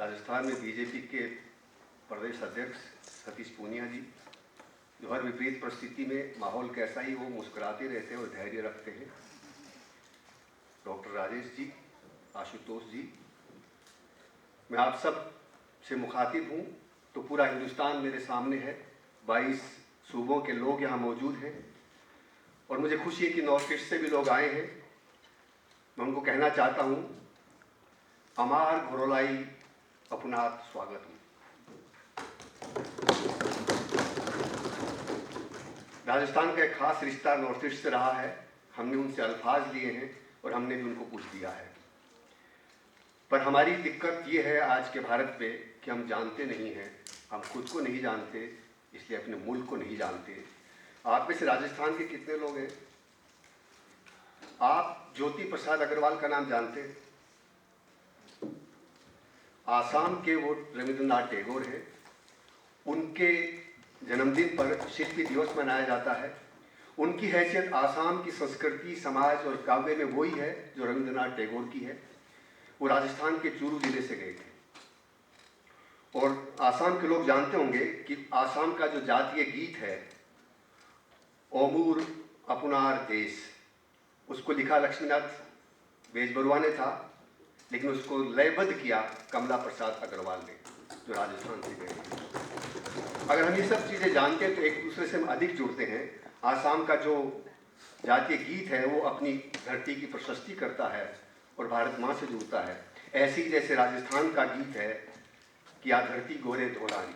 राजस्थान में बीजेपी के प्रदेश अध्यक्ष सतीश पूनिया जी, जो हर विपरीत परिस्थिति में माहौल कैसा ही वो मुस्कुराते रहते हैं और धैर्य रखते हैं। डॉक्टर राजेश जी, आशुतोष जी, मैं आप सब से मुखातिब हूँ तो पूरा हिंदुस्तान मेरे सामने है। 22 सूबों के लोग यहाँ मौजूद हैं और मुझे खुशी है कि नॉर्थ ईस्ट से भी लोग आए हैं। मैं उनको कहना चाहता हूँ, अमार घोरोलाई अपनात स्वागत। राजस्थान का एक खास रिश्ता नॉर्थ ईस्ट से रहा है। हमने उनसे अल्फाज लिए हैं और हमने भी उनको कुछ दिया है। पर हमारी दिक्कत ये है आज के भारत पे कि हम जानते नहीं हैं, हम खुद को नहीं जानते, इसलिए अपने मुल्क को नहीं जानते। आप में से राजस्थान के कितने लोग हैं? आप ज्योति प्रसाद अग्रवाल का नाम जानते हैं? आसाम के वो रविंद्रनाथ टैगोर हैं। उनके जन्मदिन पर शिल्पी दिवस मनाया जाता है। उनकी हैसियत आसाम की संस्कृति, समाज और काव्य में वही है जो रविंद्रनाथ टैगोर की है। वो राजस्थान के चूरू जिले से गए थे और आसाम के लोग जानते होंगे कि आसाम का जो जातीय गीत है, ओमूर अपनार देश, उसको लिखा लक्ष्मीनाथ बेजबरुआ ने था, लेकिन उसको लयबद्ध किया कमला प्रसाद अग्रवाल ने, जो राजस्थान से गए। अगर हम ये सब चीज़ें जानते हैं तो एक दूसरे से हम अधिक जुड़ते हैं। आसाम का जो जातीय गीत है वो अपनी धरती की प्रशस्ति करता है और भारत माँ से जुड़ता है। ऐसे ही जैसे राजस्थान का गीत है कि आ धरती गोरे धोलानी,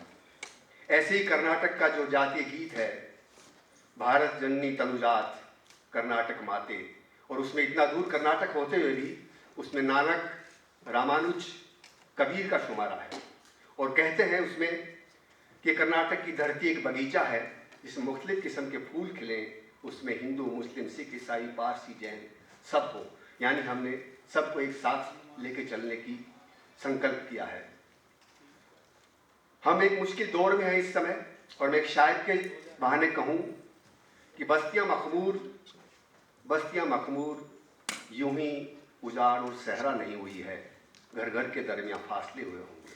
ऐसे ही कर्नाटक का जो जातीय गीत है भारत जननी तनुजात कर्नाटक माते, और उसमें इतना दूर कर्नाटक होते हुए भी उसमें नानक, रामानुज, कबीर का शुमारा है। और कहते हैं उसमें कि कर्नाटक की धरती एक बगीचा है जिसमें मुख्तलिफ किस्म के फूल खिले, उसमें हिंदू, मुस्लिम, सिख, ईसाई, पारसी, जैन सब हो। यानी हमने सबको एक साथ लेके चलने की संकल्प किया है। हम एक मुश्किल दौर में हैं इस समय, और मैं एक शायर के बहाने कहूँ कि बस्तियाँ मखमूर यूं ही उजाड़ और सहरा नहीं हुई है, घर घर के दरमियान फासले हुए होंगे।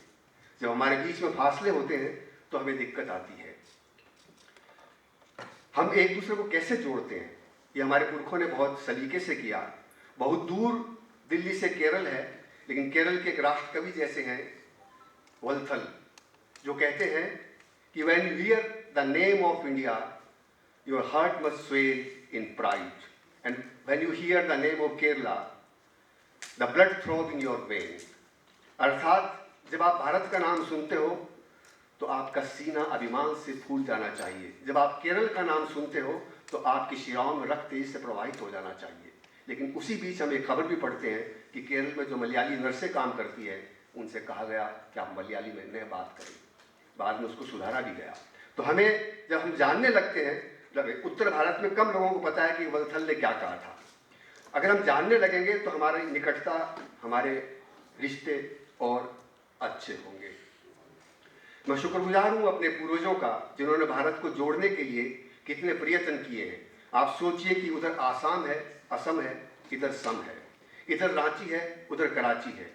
जब हमारे बीच में फासले होते हैं तो हमें दिक्कत आती है। हम एक दूसरे को कैसे जोड़ते हैं, ये हमारे पुरखों ने बहुत सलीके से किया। बहुत दूर दिल्ली से केरल है, लेकिन केरल के एक राष्ट्र कवि जैसे हैं वलथल, जो कहते हैं कि when you hear the name of India your heart must swell in pride, and when you hear the name of Kerala the blood throb in your vein. अर्थात जब आप भारत का नाम सुनते हो तो आपका सीना अभिमान से फूल जाना चाहिए। जब आप केरल का नाम सुनते हो तो आपकी शिराओं में रक्त तेज से प्रवाहित हो जाना चाहिए। लेकिन उसी बीच हम एक खबर भी पढ़ते हैं कि केरल में जो मलयाली नर्सें काम करती है उनसे कहा गया कि आप मलयाली में न बात करें। बाद में उसको सुधारा भी गया। तो हमें जब हम जानने लगते हैं, उत्तर भारत में कम लोगों को पता है कि वलथल ने क्या कहा था। अगर हम जानने लगेंगे तो हमारी निकटता, हमारे रिश्ते और अच्छे होंगे। मैं शुक्रगुजार हूँ अपने पूर्वजों का, जिन्होंने भारत को जोड़ने के लिए कितने प्रयत्न किए हैं। आप सोचिए कि उधर आसाम है, असम है, इधर सम है, इधर रांची है, उधर कराची है,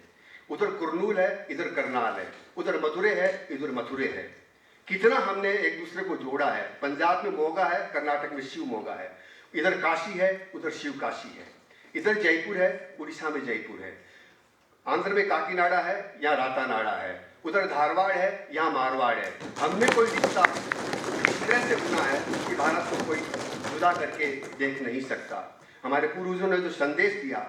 उधर कुरनूल है, इधर करनाल है, उधर मथुरे है, इधर मथुरे है। कितना हमने एक दूसरे को जोड़ा है। पंजाब में मोगा है, कर्नाटक में शिव मोगा है, इधर काशी है, उधर शिव काशी है, इधर जयपुर है, उड़ीसा में जयपुर है, आंध्र में काकीनाडा है, यहाँ रातानाडा है, उधर धारवाड़ है, यहाँ मारवाड़ है। हमने कोई रिश्ता इस तरह से बुना है कि भारत को कोई जुदा करके देख नहीं सकता। हमारे पूर्वजों ने जो संदेश दिया,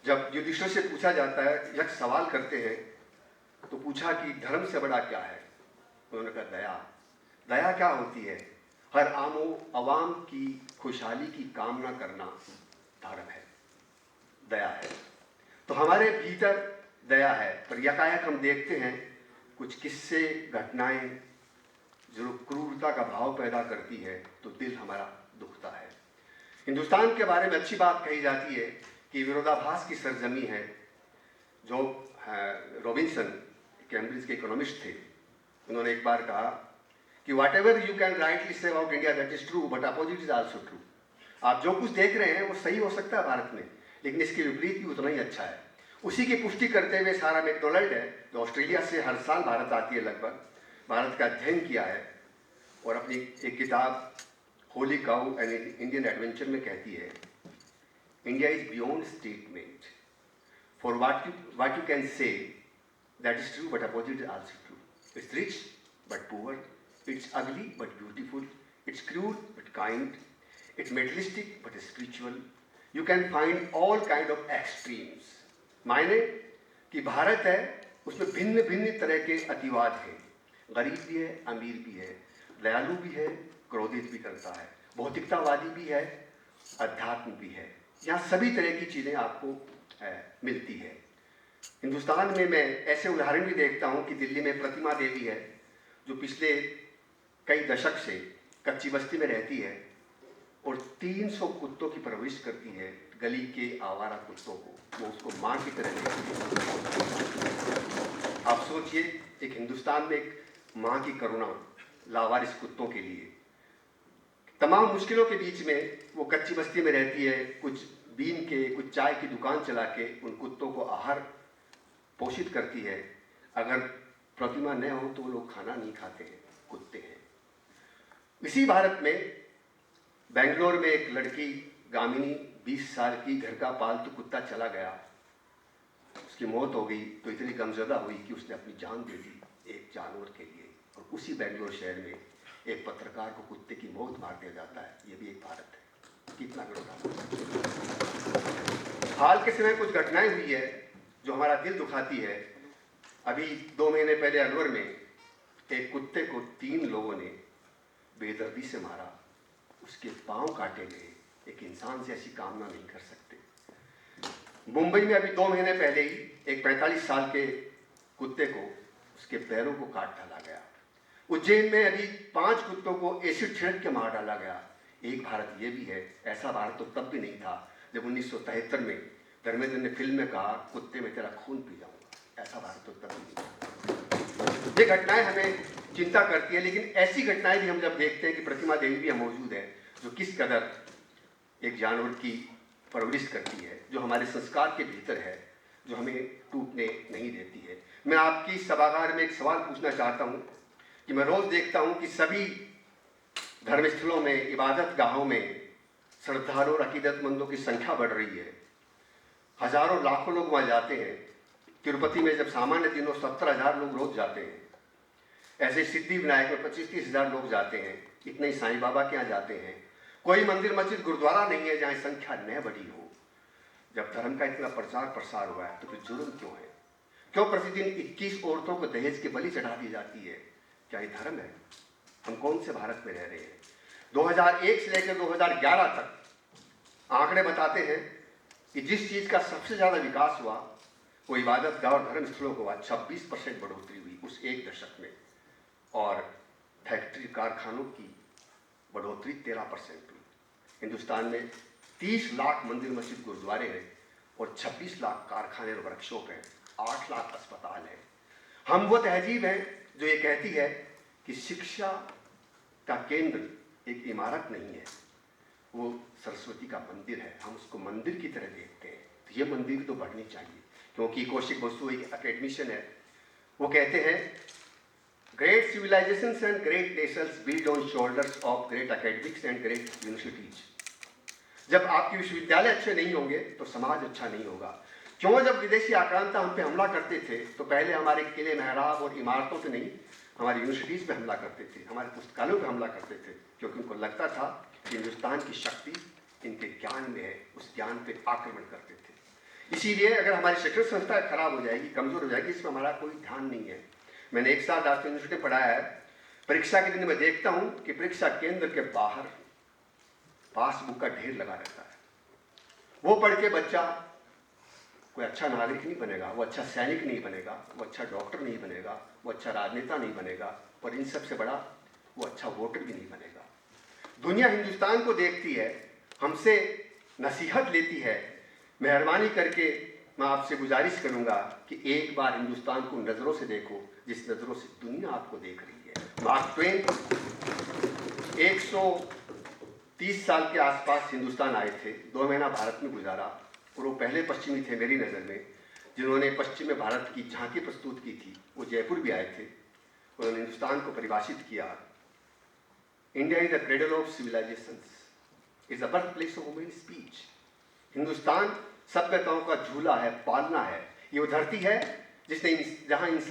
जब युधिष्ठिर से पूछा जाता है, यक्ष सवाल करते हैं तो पूछा कि धर्म से बड़ा क्या है, उन्होंने कहा दया। दया क्या होती है? हर आवाम की खुशहाली की कामना करना धर्म है, दया है। तो हमारे भीतर दया है, पर यकायक हम देखते हैं कुछ किस्से, घटनाएं जो क्रूरता का भाव पैदा करती है तो दिल हमारा दुखता है। हिंदुस्तान के बारे में अच्छी बात कही जाती है कि विरोधाभास की सरजमी है। जो रॉबिन्सन कैम्ब्रिज के इकोनॉमिस्ट थे, उन्होंने एक बार कहा कि what ever you can rightly say about India that is true, but opposite is also true. आप जो कुछ देख रहे हैं वो सही हो सकता है भारत में, लेकिन इसके विपरीत भी उतना ही अच्छा है। उसी की पुष्टि करते हुए सारा मैकडोनाल्ड है, जो ऑस्ट्रेलिया से हर साल भारत आती है, लगभग भारत का अध्ययन किया है और अपनी एक किताब Holi cow an Indian adventure में कहती है, India is beyond statement for what you can say that is true but opposite is also true. It's rich but poor, it's ugly but beautiful, it's crude but kind, it's materialistic but spiritual. You can find all kind of extremes. मायने कि भारत है, उसमें भिन्न भिन्न तरह के अतिवाद हैं, गरीब भी है, अमीर भी है, दयालु भी है, क्रोधित भी करता है, भौतिकतावादी भी है, अध्यात्म भी है। यहाँ सभी तरह की चीज़ें आपको मिलती है। हिंदुस्तान में मैं ऐसे उदाहरण भी देखता हूँ कि दिल्ली में प्रतिमा देवी है, जो पिछले कई दशक से कच्ची बस्ती में रहती है और 300 कुत्तों की परवरिश करती है, गली के आवारा कुत्तों को, वो उसको माँ की तरह देखती है। आप सोचिए, एक हिंदुस्तान में एक माँ की करुणा लावारिस कुत्तों के लिए, तमाम मुश्किलों के बीच में वो कच्ची बस्ती में रहती है, कुछ बीन के, कुछ चाय की दुकान चला के उन कुत्तों को आहार पोषित करती है। अगर प्रतिमा न हो तो वो लोग खाना नहीं खाते हैं, कुत्ते हैं। इसी भारत में बेंगलोर में एक लड़की गामिनी 20 साल की, घर का पालतू कुत्ता चला गया, उसकी मौत हो गई तो इतनी गमज़दा हुई कि उसने अपनी जान दे दी एक जानवर के लिए। और उसी बेंगलोर शहर में एक पत्रकार को कुत्ते की मौत मार दिया जाता है। ये भी एक भारत है। कितना बड़ा। हाल के समय कुछ घटनाएं हुई है जो हमारा दिल दुखाती है। अभी 2 महीने पहले अलवर में एक कुत्ते को 3 लोगों ने बेदर्दी से मारा, उसके पांव काटे गए। एक इंसान से ऐसी कामना नहीं कर सकते। मुंबई में अभी 2 महीने पहले ही एक 45 साल के कुत्ते को उसके पैरों को काट डाला गया। उज्जैन में अभी 5 कुत्तों को एसिड छिड़क के मार डाला गया। एक भारत ये भी है। ऐसा भारत तो तब भी नहीं था जब 1973 में धर्मेंद्र ने फिल्म में कहा, कुत्ते में तेरा खून पी जाऊंगा। ऐसा भारत तो तब भी नहीं था। ये घटनाएं हमें चिंता करती है, लेकिन ऐसी घटनाएं भी हम जब देखते हैं कि प्रतिमा देवी भी मौजूद है, जो किस कदर एक जानवर की परवरिश करती है, जो हमारे संस्कार के भीतर है, जो हमें टूटने नहीं देती है। मैं आपकी सभागार में एक सवाल पूछना चाहता हूँ कि मैं रोज़ देखता हूँ कि सभी धर्मस्थलों में, इबादत गाहों में श्रद्धालुओं और अकीदतमंदों की संख्या बढ़ रही है। हजारों लाखों लोग वहाँ जाते हैं। तिरुपति में जब सामान्य दिनों 70,000 लोग रोज जाते हैं, ऐसे सिद्धि विनायक में 25-30 हज़ार लोग जाते हैं। इतने ही साईं बाबा के यहाँ जाते हैं। कोई मंदिर मस्जिद गुरुद्वारा नहीं है जहाँ संख्या न बढ़ी हो। जब धर्म का इतना प्रचार प्रसार हुआ है तो फिर जुर्म क्यों है? क्यों प्रतिदिन 21 औरतों को दहेज की बलि चढ़ा दी जाती है? क्या ये धर्म है? हम कौन से भारत में रह रहे हैं? 2001 से लेकर 2011 तक आंकड़े बताते हैं कि जिस चीज़ का सबसे ज़्यादा विकास हुआ वो इबादत गाह और धर्म स्थलों को 26% बढ़ोतरी हुई उस एक दशक में, और फैक्ट्री कारखानों की बढ़ोतरी 13% हुई। हिंदुस्तान में 30 लाख मंदिर मस्जिद गुरुद्वारे हैं और 26 लाख कारखाने और वर्कशॉप हैं, 8 लाख अस्पताल हैं। हम वो तहजीब हैं जो ये कहती है कि शिक्षा का केंद्र एक इमारत नहीं है, वो सरस्वती का मंदिर है। हम उसको मंदिर की तरह देखते हैं। तो ये मंदिर तो बढ़नी चाहिए, क्योंकि कौशिक बसु एक एकेडमिशियन है। वो कहते हैं, great civilisations and great nations build on shoulders of great academics and great universities. जब आपके विश्वविद्यालय अच्छे नहीं होंगे तो समाज अच्छा नहीं होगा। क्यों? जब विदेशी आक्रांता हम पे हमला करते थे तो पहले हमारे किले, मेहराब और इमारतों से नहीं, हमारी यूनिवर्सिटीज़ पे हमला करते थे, हमारे पुस्तकालयों पे हमला करते थे, क्योंकि उनको लगता था कि हिंदुस्तान की शक्ति इनके ज्ञान में है, उस ज्ञान पे आक्रमण करते थे। इसीलिए अगर हमारी शिक्षण संस्था खराब हो जाएगी, कमज़ोर हो जाएगी, इसमें हमारा कोई ध्यान नहीं है। मैंने 1 साल राष्ट्रीय यूनिवर्सिटी में पढ़ाया है। परीक्षा के दिन मैं देखता हूँ कि परीक्षा केंद्र के बाहर पासबुक का ढेर लगा रहता है। वो पढ़ के बच्चा कोई अच्छा नागरिक नहीं बनेगा, वो अच्छा सैनिक नहीं बनेगा, वो अच्छा डॉक्टर नहीं बनेगा, वो अच्छा राजनेता नहीं बनेगा, और इन सबसे बड़ा वो अच्छा वोटर भी नहीं बनेगा। दुनिया हिंदुस्तान को देखती है, हमसे नसीहत लेती है। मेहरबानी करके मैं आपसे गुजारिश करूंगा कि एक बार हिंदुस्तान को नज़रों से देखो जिस नज़रों से दुनिया आपको देख रही है। मार्क ट्वेन 130 साल के आसपास हिंदुस्तान आए थे, 2 महीना भारत में गुजारा, और वो पहले पश्चिमी थे मेरी नज़र में जिन्होंने पश्चिमी भारत की झांकी प्रस्तुत की थी, वो जयपुर भी आए थे। उन्होंने हिंदुस्तान को परिभाषित किया, India is the cradle of civilisations, is the birth place of women speech. Hindustan सभ्यताओं का झूला है, पालना है। ये वो धरती है जिसने जहाँ इंसान